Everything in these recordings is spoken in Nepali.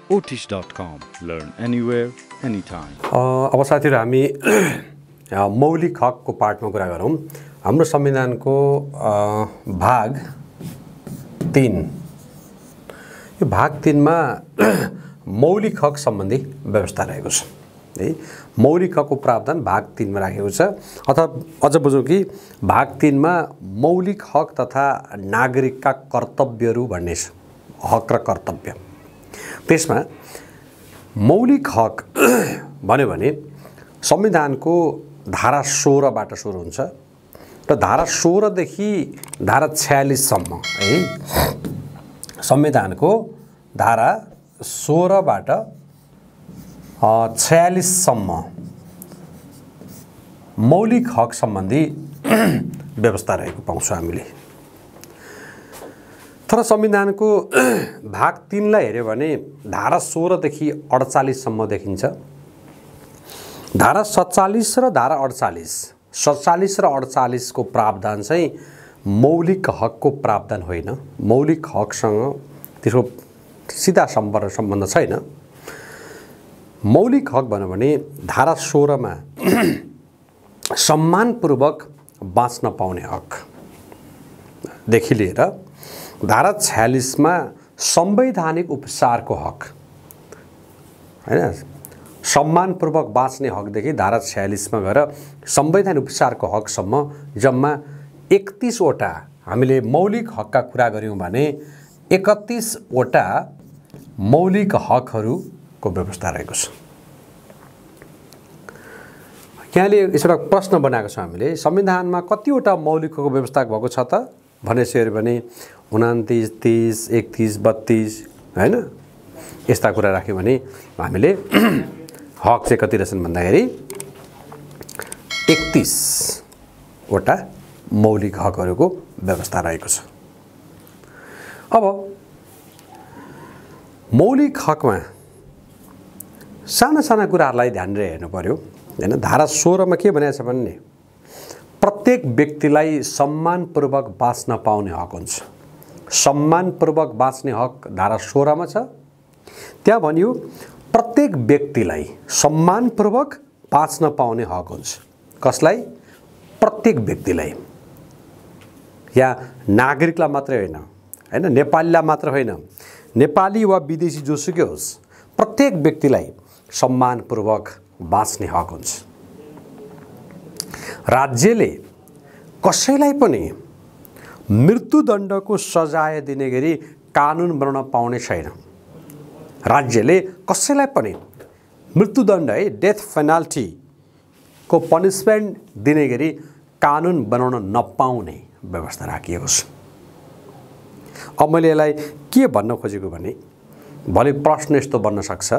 Otish.com. Learn anywhere, anytime. अब साथीहरु हामी मौलिक हकको पार्टमा कुरा गरौँ। हाम्रो संविधानको भाग 3, यो भाग 3 मा मौलिक हक सम्बन्धी व्यवस्था रहेको छ है। मौलिक हकको प्रावधान भाग 3 मा राखेको छ। अथवा अझ बुझौं कि भाग 3 मा मौलिक हक तथा नागरिकका कर्तव्यहरू भन्ने छ। हक र कर्तव्य। त्यसमा मौलिक हक भन्यो भने संविधानको धारा 16 बाट सुरु हुन्छ र धारा 16 देखि धारा 46 सम्म है। संविधानको धारा 16 बाट 46 सम्म मौलिक हक सम्बन्धी व्यवस्था रहेको पाउँछौं हामीले। तर संविधानको भाग 3 लाई हेर्यो भने धारा 16 देखि 48 सम्म देखिन्छ। धारा 47 र धारा 48, 47 र 48 को प्रावधान चाहिँ मौलिक हकको प्रावधान होइन। मौलिक हकसँग त्यसको सीधा सम्बन्ध छैन। मौलिक हक भन्यो भने धारा 16 मा सम्मानपूर्वक बाँच्न पाउने हक देखि लिएर धारा 46 मा संवैधानिक उपचारको हक हैन, सम्मानपूर्वक बाँच्ने हकदेखि धारा 46 मा गएर संवैधानिक उपचारको हकसम्म जम्मा 31 वटा हामीले मौलिक हकका कुरा गर्यौं भने 31 वटा मौलिक हकहरूको व्यवस्था रहेको छ। यहाँले यसबाट प्रश्न बनाएको छ हामीले, संविधानमा कतिवटा मौलिक हकको व्यवस्था भएको छ त भनेपछि भने 29, 30, 31, 32 हैन, यस्ता कुरा राख्यो भने हामीले हक चाहिँ कति रहेछन् भन्दाखेरि 31 वटा मौलिक हकहरूको व्यवस्था रहेको छ। अब मौलिक हकमा साना साना कुराहरूलाई ध्यान दिएर हेर्नु पर्यो हैन। धारा 16 मा के भनेको छ भने प्रत्येक व्यक्तिलाई सम्मानपूर्वक बाँच्न पाउने हक हुन्छ। सम्मानपूर्वक बाँच्ने हक धारा 16 मा छ। त्यहाँ भनियो प्रत्येक व्यक्तिलाई सम्मानपूर्वक बाँच्न पाउने हक हुन्छ। कसलाई? प्रत्येक व्यक्तिलाई। यहाँ नागरिकलाई मात्रै होइन हैन, नेपालीलाई मात्र होइन, नेपाली वा विदेशी जोसुकै होस्, प्रत्येक व्यक्तिलाई सम्मानपूर्वक बाँच्ने हक हुन्छ। राज्यले कसैलाई पनि मृत्युदण्डको सजाय दिने गरी कानुन बनाउन पाउने छैन। राज्यले कसैलाई पनि मृत्युदण्ड है, डेथ पेनल्टी को पनिशमेन्ट दिने गरी कानुन बनाउन नपाउने व्यवस्था राखिएको छ। अब मैले यसलाई के भन्न खोजेको भने भले प्रश्न यस्तो बन्न सक्छ,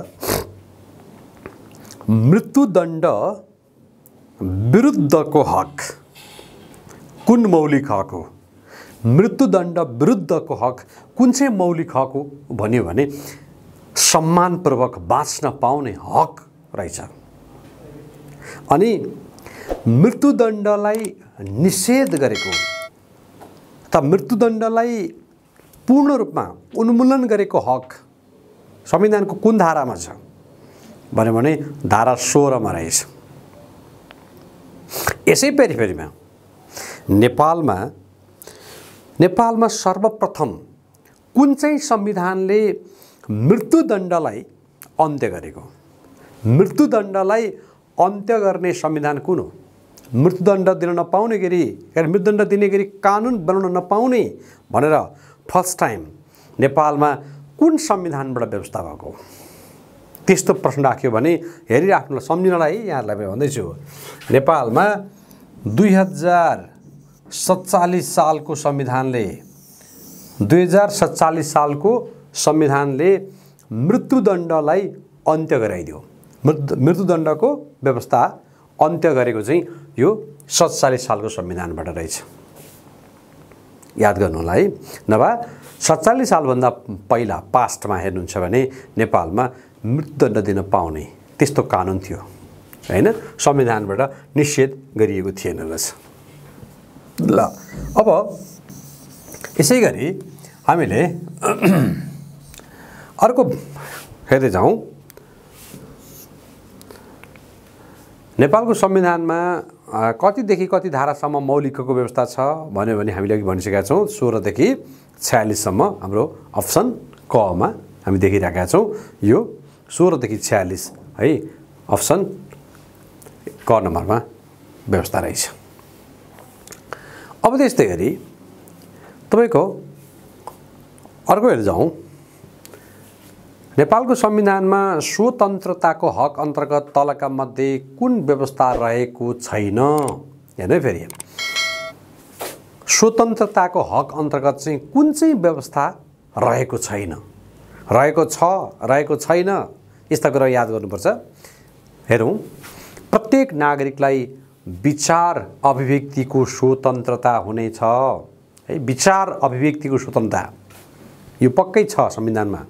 मृत्युदण्ड विरुद्धको हक कुन मौलिक हक हो? मृत्युदण्ड विरुद्धको हक कुन चाहिँ मौलिक हक हो भन्यो भने सम्मानपूर्वक बाँच्न पाउने हक रहेछ। अनि मृत्युदण्डलाई निषेध गरेको त मृत्युदण्डलाई पूर्ण रूपमा उन्मूलन गरेको हक संविधानको कुन धारामा छ भन्यो भने धारा 16 मा रहेछ। यसै पेरिफेरीमा नेपालमा सर्वप्रथम कुन चाहिँ संविधानले मृत्युदण्डलाई अन्त्य गरेको? मृत्युदण्डलाई अन्त्य गर्ने संविधान कुन हो? मृत्युदण्ड दिन नपाउने गरी, मृत्युदण्ड दिने गरी कानुन बनाउन नपाउने भनेर फर्स्ट टाइम नेपालमा कुन संविधानबाट व्यवस्था भएको? त्यस्तो प्रश्न राख्यो भने हेरिराख्नुलाई सम्झिनलाई यहाँहरूलाई म भन्दैछु, नेपालमा 2047 सालको संविधानले 2047 सालको संविधानले मृत्युदण्डलाई अन्त्य गराइदियो। मृत्युदण्डको व्यवस्था अन्त्य गरेको चाहिँ यो 47 सालको संविधानबाट रहेछ। याद गर्नु होला है। नभए 47 सालभन्दा पहिला पास्टमा हेर्नुहुन्छ भने नेपालमा मृत्युदण्ड दिन पाउने त्यस्तो कानुन थियो हैन, संविधानबाट निषेध गरिएको थिएन रहेछ। ल अब यसैगरी हामीले अर्को हेर्दै जाउँ। नेपालको संविधानमा कतिदेखि कति धारासम्म मौलिक हकको व्यवस्था छ भन्यो भने हामीले अघि भनिसकेका छौँ 16 देखि 46 सम्म हाम्रो अप्सन क मा हामी देखिरहेका छौँ। यो 16 देखि 46 है अप्सन क नम्बरमा व्यवस्था रहेछ। अब त्यस्तै गरी तपाईको अर्को हेर्दै जाउँ। नेपालको संविधानमा स्वतन्त्रताको हक अन्तर्गत तलका मध्ये कुन व्यवस्था रहेको छैन? हेर्नु फेरि स्वतन्त्रताको हक अन्तर्गत चाहिँ कुन चाहिँ व्यवस्था रहेको छैन, रहेको छ, रहेको छैन, यस्ता कुरा याद गर्नुपर्छ। हेरौँ, प्रत्येक नागरिकलाई विचार अभिव्यक्तिको स्वतन्त्रता हुनेछ है। विचार अभिव्यक्तिको स्वतन्त्रता यो पक्कै छ संविधानमा।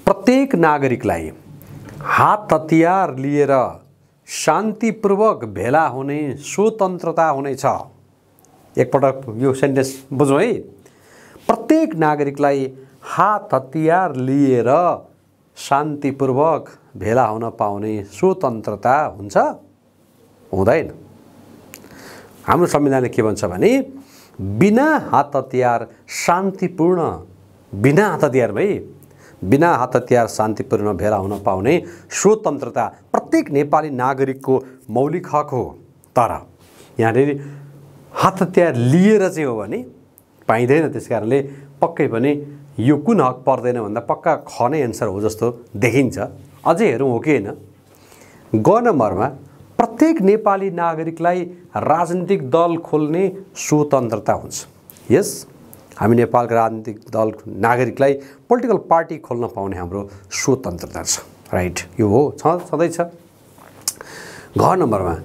प्रत्येक नागरिकलाई हात हतियार लिएर शान्तिपूर्वक भेला हुने स्वतन्त्रता हुनेछ। एकपटक यो सेन्टेन्स बुझौँ है। प्रत्येक नागरिकलाई हात हतियार लिएर शान्तिपूर्वक भेला हुन पाउने स्वतन्त्रता हुन्छ? हुँदैन। हाम्रो संविधानले के भन्छ भने बिना हात हतियार शान्तिपूर्ण, बिना हात हतियार भाइ, बिना हात हतियार शान्तिपूर्ण भेला हुन पाउने स्वतन्त्रता प्रत्येक नेपाली नागरिकको मौलिक हक हो। तर यहाँनिर हात हतियार लिएर चाहिँ हो भने पाइँदैन। त्यसकारणले पक्कै पनि यो कुन हक पर्दैन भन्दा पक्का ख नै एन्सर हो जस्तो देखिन्छ। अझै हेरौँ हो कि होइन। ग नम्बरमा प्रत्येक नेपाली नागरिकलाई राजनीतिक दल खोल्ने स्वतन्त्रता हुन्छ। यस, हामी नेपालका राजनीतिक दल नागरिकलाई पोलिटिकल पार्टी खोल्न पाउने हाम्रो स्वतन्त्रता छ। राइट, यो हो, छँदैछ। घ नम्बरमा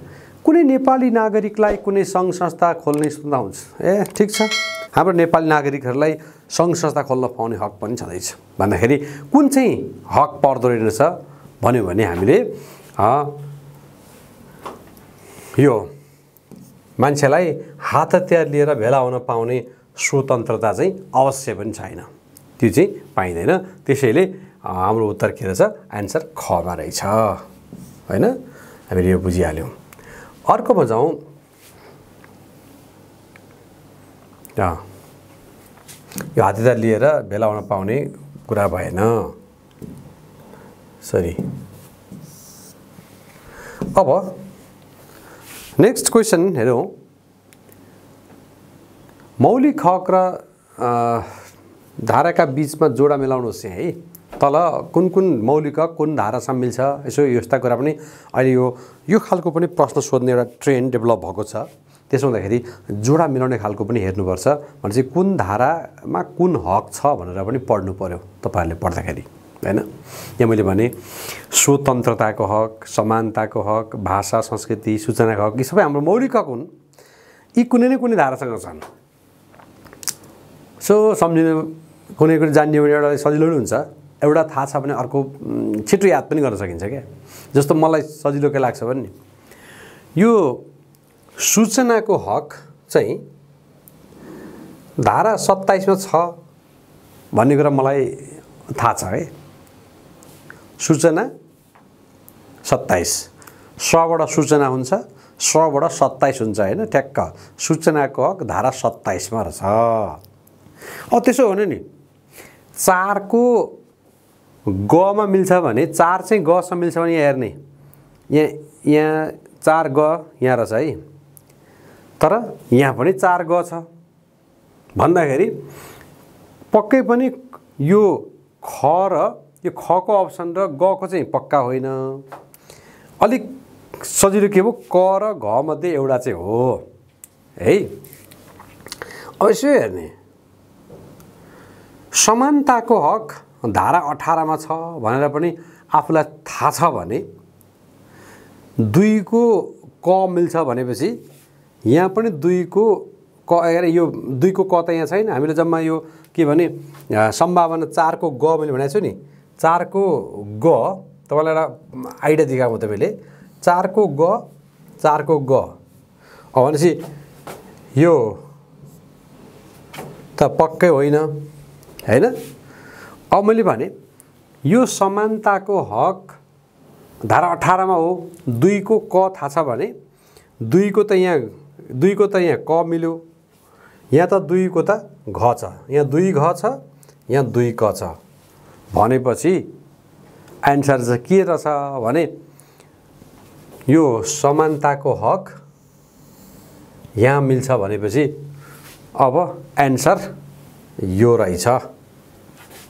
कुनै नेपाली नागरिकलाई कुनै सङ्घ संस्था खोल्ने स्वतन्त्रता हुन्छ। ए ठिक छ, हाम्रो नेपाली नागरिकहरूलाई सङ्घ संस्था खोल्न पाउने हक पनि छँदैछ। भन्दाखेरि कुन चाहिँ हक पर्दो रहेछ भन्यो भने हामीले यो मान्छेलाई हात हतियार लिएर भेला हुन पाउने स्वतन्त्रता चाहिँ अवश्य पनि छैन, त्यो चाहिँ पाइँदैन। त्यसैले हाम्रो उत्तर के रहेछ? एन्सर खमा रहेछ होइन। हामीले यो बुझिहाल्यौँ। अर्कोमा जाउँ। यो हात हतियार लिएर भेला हुन पाउने कुरा भएन। सरी। अब नेक्स्ट क्वेसन हेरौँ। मौलिक हक र धाराका बीचमा जोडा मिलाउनुहोस् है। तल कुन कुन मौलिक हक कुन धारा सामेल छ, यसो यस्ता कुरा पनि अहिले यो खालको पनि प्रश्न सोध्ने एउटा ट्रेन्ड डेभलप भएको छ। त्यसो हुँदाखेरि जोडा मिलाउने खालको पनि हेर्नुपर्छ। भनेपछि कुन धारामा कुन हक छ भनेर पनि पढ्नु पर्यो तपाईँहरूले पढ्दाखेरि हैन। यहाँ मैले भने स्वतन्त्रताको हक, समानताको हक, भाषा संस्कृति सूचनाको हक, यी सबै हाम्रो मौलिक हक हुन्। यी कुनै न कुनै धारासँग छन्। सो सम्झिनु कुनै कुनै जान्ने एउटा सजिलो पनि हुन्छ, एउटा थाहा छ भने अर्को छिटो याद पनि गर्न सकिन्छ क्या। जस्तो मलाई सजिलो के लाग्छ भने यो सूचनाको हक चाहिँ धारा 27 मा छ भन्ने कुरा मलाई थाहा छ है। सूचना 27 स्वबाट सूचना हुन्छ, स्वबाट 27 हुन्छ हैन। ठ्याक्क सूचनाको हक धारा 27 मा रहेछ। अब त्यसो हो नि 4 को ग मा मिल्छ भने 4 चाहिँ ग सँग मिल्छ भने यहाँ हेर्ने, यहाँ 4 ग यहाँ रहेछ है। तर यहाँ पनि 4 ग छ भन्दाखेरि पक्कै पनि यो ख र यो ख को अप्सन र ग को चाहिँ पक्का होइन। अलिक सजिलो के हो, क र घ मध्ये एउटा चाहिँ हो है। अब यसो हेर्ने समानताको हक धारा 18 मा छ भनेर पनि आफूलाई थाहा छ भने 2 को क मिल्छ भनेपछि यहाँ पनि 2 को क, यो 2 को क त यहाँ छैन। हामीले जम्मा यो के भने सम्भावना 4 को ग मैले भनेको छु नि। 4 को ग तपाईँलाई एउटा आइडिया दिएको तपाईँले 4 को ग 4 को ग अब भनेपछि यो त पक्कै होइन हैन। अब मैले भने यो समानताको हक धारा 18 मा हो। 2 को क थाहा छ भने 2 को त यहाँ क मिल्यो, यहाँ त 2 को त घ छ, यहाँ 2 घ छ, यहाँ 2 क छ भनेपछि एन्सर चाहिँ के रहेछ भने यो समानताको हक यहाँ मिल्छ भनेपछि अब एन्सर यो रहेछ।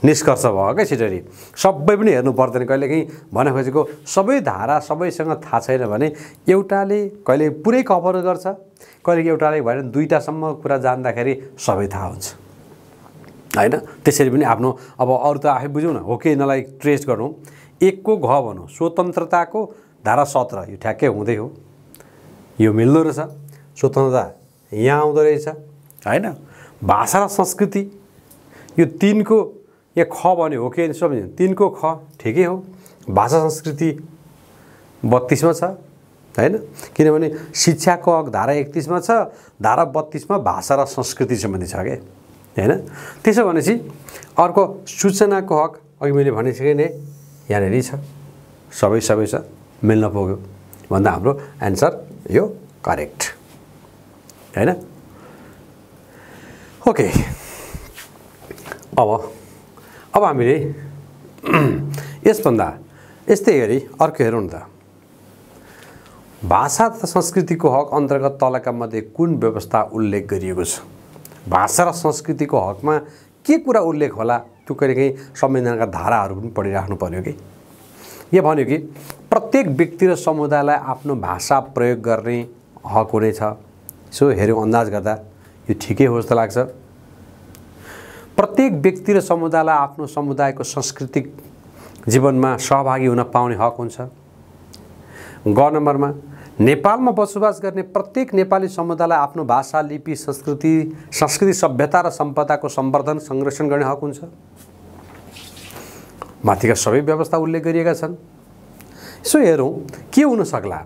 निष्कर्ष भयो क्या छिटरी। सबै पनि हेर्नु पर्दैन, कहिलेकाहीँ भने खोजेको सबै धारा सबैसँग थाहा छैन भने एउटाले कहिले पुरै कभर गर्छ, कहिले एउटाले भएन दुईटासम्म कुरा जान्दाखेरि सबै थाहा हुन्छ हैन। त्यसरी पनि आफ्नो अब अरु त आफै बुझौँ न, हो कि यिनीलाई ट्रेस गरौँ। 1 को घ भनौँ, स्वतन्त्रताको धारा 17 यो ठ्याक्कै हुँदै हो, यो मिल्दो रहेछ। स्वतन्त्रता यहाँ आउँदो रहेछ हैन। भाषा र संस्कृति यो 3 को यहाँ ख भन्यो, हो कि सम्झिनु, 3 को ख ठिकै हो। भाषा संस्कृति 32 मा छ हैन, किनभने शिक्षाको हक धारा 31 मा छ, धारा 32 मा भाषा र संस्कृति सम्बन्धी छ के हैन। त्यसो भनेपछि अर्को सूचनाको हक अघि मैले भनिसकेँ नि यहाँनेरि छ, सबै छ, मिल्न पुग्यो भन्दा हाम्रो एन्सर यो करेक्ट हैन। ओके, अब हामीले यसभन्दा यस्तै गरी अर्को हेरौँ त। भाषा तथा संस्कृतिको हक अन्तर्गत तलका मध्ये कुन व्यवस्था उल्लेख गरिएको छ? भाषा र संस्कृतिको हकमा के कुरा उल्लेख होला? त्यो कहिलेकाहीँ संविधानका धाराहरू पनि पढिराख्नु पर्यो कि। यो भन्यो कि प्रत्येक व्यक्ति र समुदायलाई आफ्नो भाषा प्रयोग गर्ने हक हुनेछ। सो हेऱ्यौँ अन्दाज गर्दा यो ठिकै हो जस्तो लाग्छ। प्रत्येक व्यक्ति र समुदायलाई आफ्नो समुदायको सांस्कृतिक जीवनमा सहभागी हुन पाउने हक हुन्छ। ग नम्बरमा नेपालमा बसोबास गर्ने प्रत्येक नेपाली समुदायलाई आफ्नो भाषा, लिपि, संस्कृति, सभ्यता र सम्पदाको सम्वर्धन, संरक्षण गर्ने हक हुन्छ। माथिका सबै व्यवस्था उल्लेख गरिएका छन्। यसो हेरौँ के हुन सक्ला,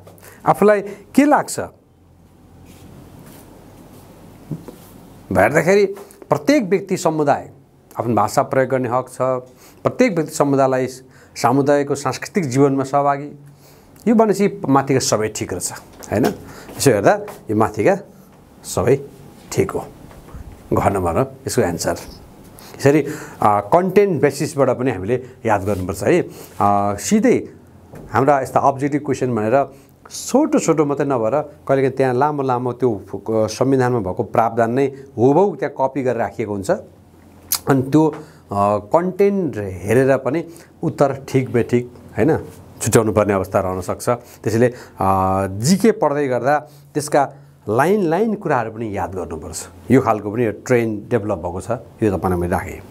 आफूलाई के लाग्छ? हेर्दाखेरि प्रत्येक व्यक्ति समुदाय आफ्नो भाषा प्रयोग गर्ने हक छ। प्रत्येक व्यक्ति समुदायलाई सामुदायिकको सांस्कृतिक जीवनमा सहभागी, यो भनेपछि माथिका सबै ठिक रहेछ हैन। यसो हेर्दा यो माथिका सबै ठिक हो। घ नम्बर यसको एन्सर। यसरी कन्टेन्ट बेसिसबाट पनि हामीले याद गर्नुपर्छ है। सिधै हाम्रा यस्ता अब्जेक्टिभ क्वेसन भनेर छोटो मात्रै नभएर कहिलेकाहीँ त्यहाँ लामो त्यो संविधानमा भएको प्रावधान नै हुबहु त्यहाँ कपी गरेर राखिएको हुन्छ। अनि त्यो कन्टेन्ट हेरेर पनि उत्तर ठिक बेठिक हैन छुट्याउनु पर्ने अवस्था रहन सक्छ। त्यसैले जीके पढ्दै गर्दा त्यसका लाइन कुराहरू पनि याद गर्नुपर्छ। यो खालको पनि ट्रेन डेभलप भएको छ, यो तपाईलाई मैले राखेँ।